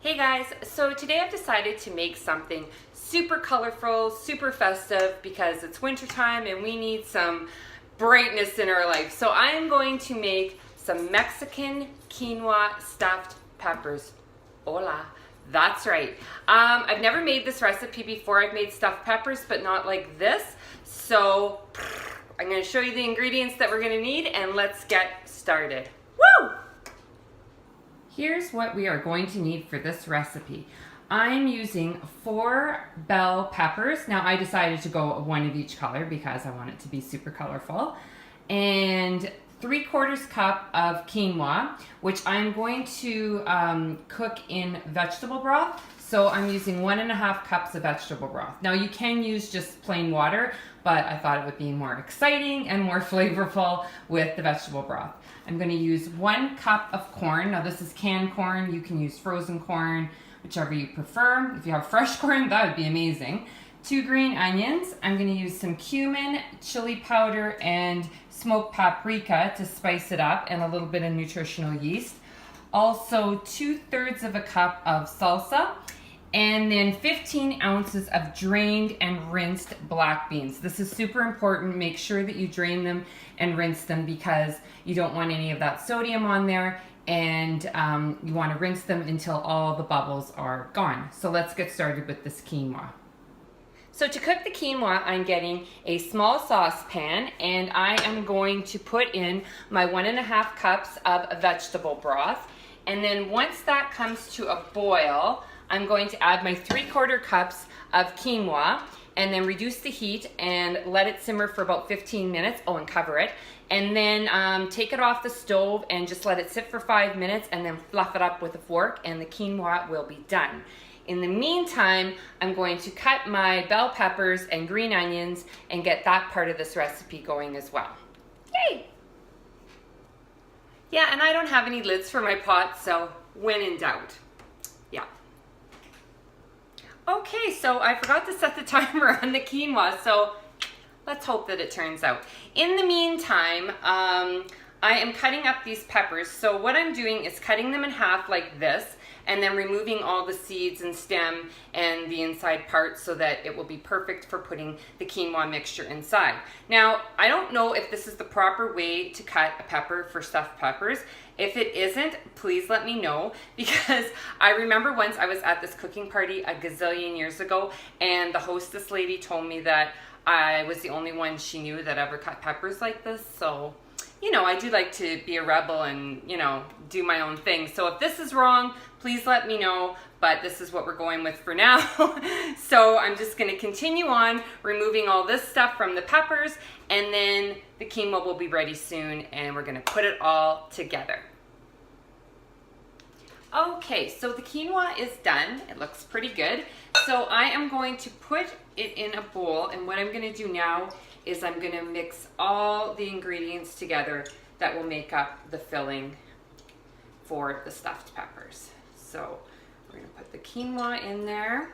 Hey guys, so today I've decided to make something super colorful, super festive because it's wintertime and we need some brightness in our life. So I'm going to make some Mexican quinoa stuffed peppers. Hola, that's right. I've never made this recipe before. I've made stuffed peppers, but not like this. So I'm going to show you the ingredients that we're going to need and let's get started. Woo! Here's what we are going to need for this recipe. I'm using 4 bell peppers. Now I decided to go one of each color because I want it to be super colorful. And 3/4 cup of quinoa, which I'm going to cook in vegetable broth. So I'm using 1.5 cups of vegetable broth. Now you can use just plain water, but I thought it would be more exciting and more flavorful with the vegetable broth. I'm going to use 1 cup of corn. Now this is canned corn. You can use frozen corn, whichever you prefer. If you have fresh corn, that would be amazing. 2 green onions. I'm going to use some cumin, chili powder, and smoked paprika to spice it up, and a little bit of nutritional yeast. Also 2/3 of a cup of salsa, and then 15 ounces of drained and rinsed black beans. This is super important. Make sure that you drain them and rinse them because you don't want any of that sodium on there, and you want to rinse them until all the bubbles are gone. So let's get started with this quinoa. So to cook the quinoa, I'm getting a small saucepan and I am going to put in my 1.5 cups of vegetable broth. And then once that comes to a boil, I'm going to add my 3/4 cups of quinoa and then reduce the heat and let it simmer for about 15 minutes. Oh, and cover it. And then take it off the stove and just let it sit for 5 minutes and then fluff it up with a fork and the quinoa will be done. In the meantime, I'm going to cut my bell peppers and green onions and get that part of this recipe going as well. Yay! Yeah, and I don't have any lids for my pot, so when in doubt. Yeah. Okay, so I forgot to set the timer on the quinoa, so let's hope that it turns out. In the meantime, I am cutting up these peppers. So what I'm doing is cutting them in half like this, and then removing all the seeds and stem and the inside parts so that it will be perfect for putting the quinoa mixture inside. Now, I don't know if this is the proper way to cut a pepper for stuffed peppers. If it isn't, please let me know, because I remember once I was at this cooking party a gazillion years ago, and the hostess lady told me that I was the only one she knew that ever cut peppers like this. So, you know, I do like to be a rebel and, you know, do my own thing. So if this is wrong, please let me know, but this is what we're going with for now. So I'm just going to continue on removing all this stuff from the peppers, and then the quinoa will be ready soon, and we're going to put it all together. Okay, so the quinoa is done. It looks pretty good. So I am going to put it in a bowl, and what I'm going to do now is I'm going to mix all the ingredients together that will make up the filling for the stuffed peppers. So we're going to put the quinoa in there,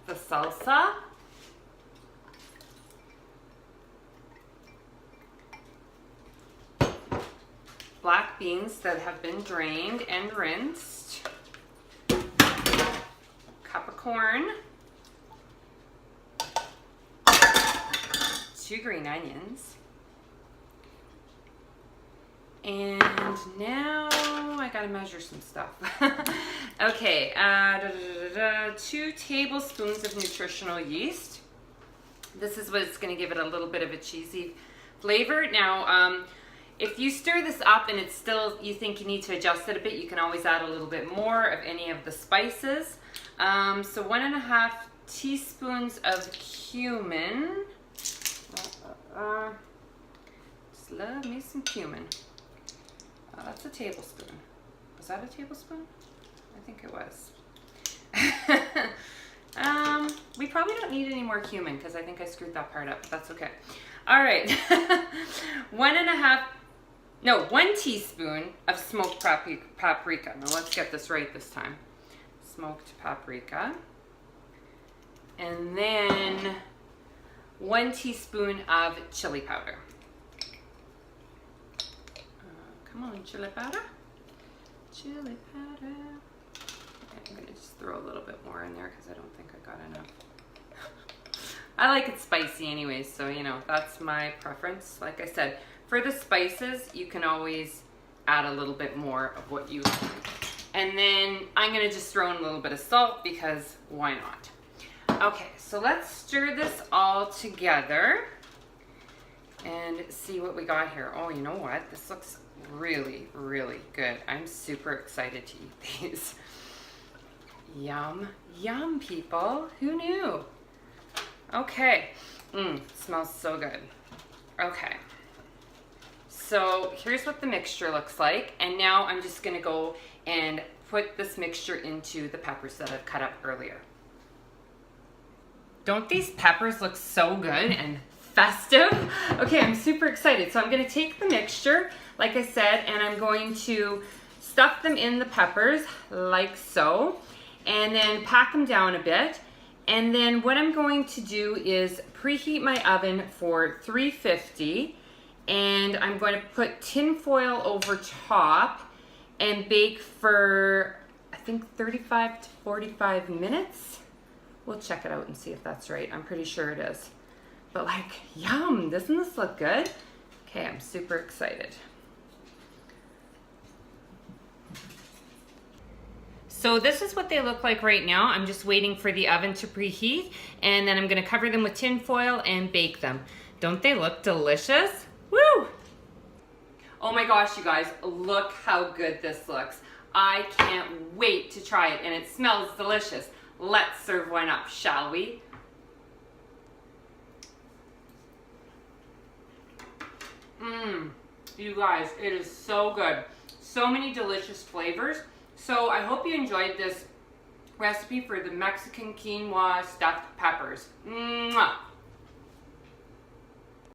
the salsa, black beans that have been drained and rinsed, cup of corn, 2 green onions, and now I gotta measure some stuff. Okay, 2 tablespoons of nutritional yeast. This is what's gonna give it a little bit of a cheesy flavor. Now, if you stir this up and it's still, you think you need to adjust it a bit, you can always add a little bit more of any of the spices. So 1.5 teaspoons of cumin. Just love me some cumin. That's a tablespoon. Was that a tablespoon? I think it was. We probably don't need any more cumin because I think I screwed that part up, but that's okay. All right. 1 teaspoon of smoked paprika. Now let's get this right this time. Smoked paprika. And then 1 teaspoon of chili powder. Come on, chili powder. chili powder. Okay, I'm gonna just throw a little bit more in there because I don't think I got enough. I like it spicy anyways, so you know, that's my preference. Like I said, for the spices, you can always add a little bit more of what you like. And then I'm gonna just throw in a little bit of salt because why not? Okay, so let's stir this all together and see what we got here. Oh, you know what? This looks really, really good. I'm super excited to eat these. Yum, yum, people. Who knew? Okay, smells so good. Okay, so here's what the mixture looks like. And now I'm just gonna go and put this mixture into the peppers that I've cut up earlier. Don't these peppers look so good and festive? Okay, I'm super excited. So I'm gonna take the mixture, like I said, and I'm going to stuff them in the peppers like so, and then pack them down a bit. And then what I'm going to do is preheat my oven for 350, and I'm going to put tin foil over top and bake for, I think, 35 to 45 minutes. We'll check it out and see if that's right. I'm pretty sure it is. But like, yum, doesn't this look good? Okay, I'm super excited. So this is what they look like right now. I'm just waiting for the oven to preheat, and then I'm gonna cover them with tin foil and bake them. Don't they look delicious? Woo! Oh my gosh, you guys, look how good this looks. I can't wait to try it, and it smells delicious. Let's serve one up, shall we? You guys, it is so good. So many delicious flavors. So I hope you enjoyed this recipe for the Mexican quinoa stuffed peppers. Mwah!